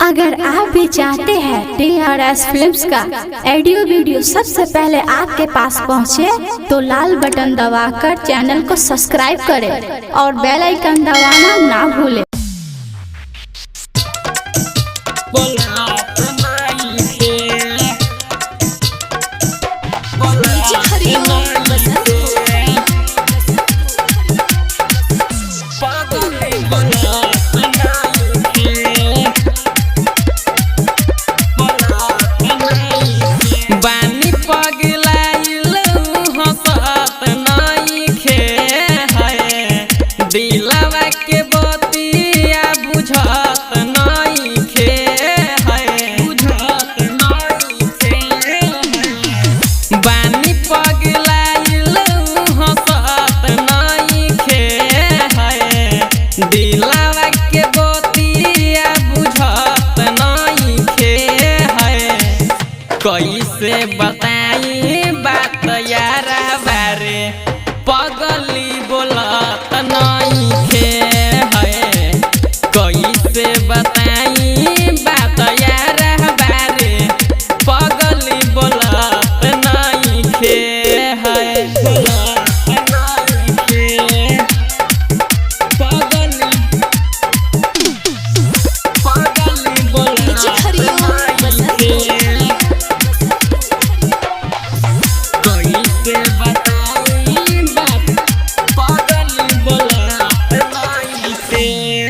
अगर आप भी चाहते हैं TRS फिल्म्स का ऑडियो वीडियो सबसे पहले आपके पास पहुंचे, तो लाल बटन दबाकर चैनल को सब्सक्राइब करें और बेल आइकन दबाना ना भूलें। दिलवा के बतिया बुझत नइखे है, कैसे बताई बात यारा बारे पगली बोलत नइखे है, कैसे बताई बात यारा बारे पगली बोलत नइखे है।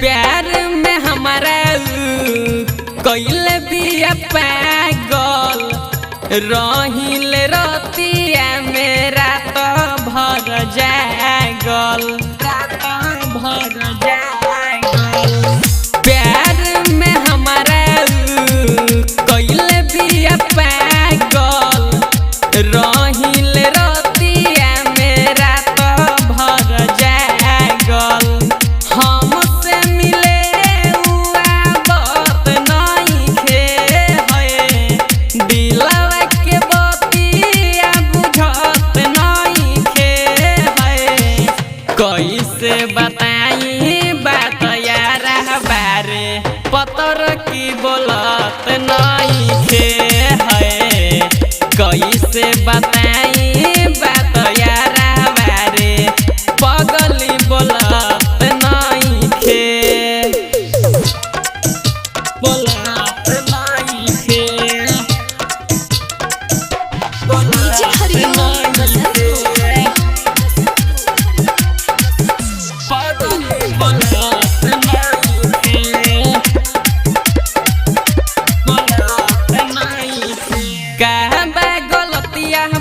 प्यार में हमारा कैले बिया पागल रहिल रतिया मेरा तो भर जागल प्यार में हमारा कैले बिया पागल रहिल रतिया मेरा तो भर जागल हमसे मिले हुआ बात नइखे है, दिलवा के बतिया बुझत नइखे है, कैसे बताई बात यारा बारे पतर की बोलत नइखे है, कैसे बताई बात यारा बारे पगली बोलत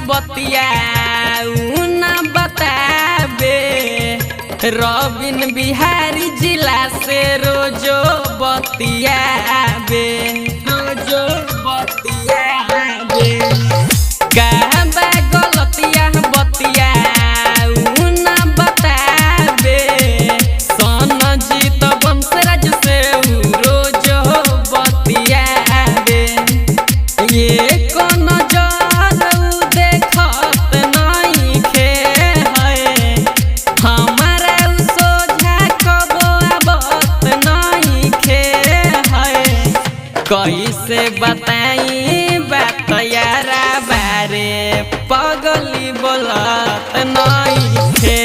बतिया न बताबे रबिन बिहारी जिला से रोजो बतियाबे कहबा गलतिया बतिया न बताबे सन जीत वंशराज से रोजो बतियाबे ये कौन कैसे बताई बात यारा बारे पगली बोलत नइखे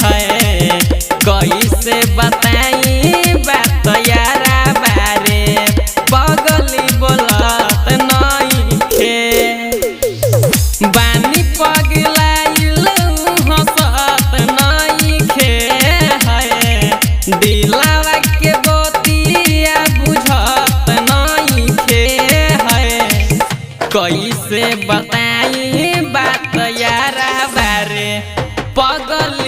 है, कैसे बताई बात यारा बारे पगली बोलत नइखे बानी पगलाइल हंसत नइखे है, दिलवा के बतिया बुझत कैसे बताई बात यारा बारे पगल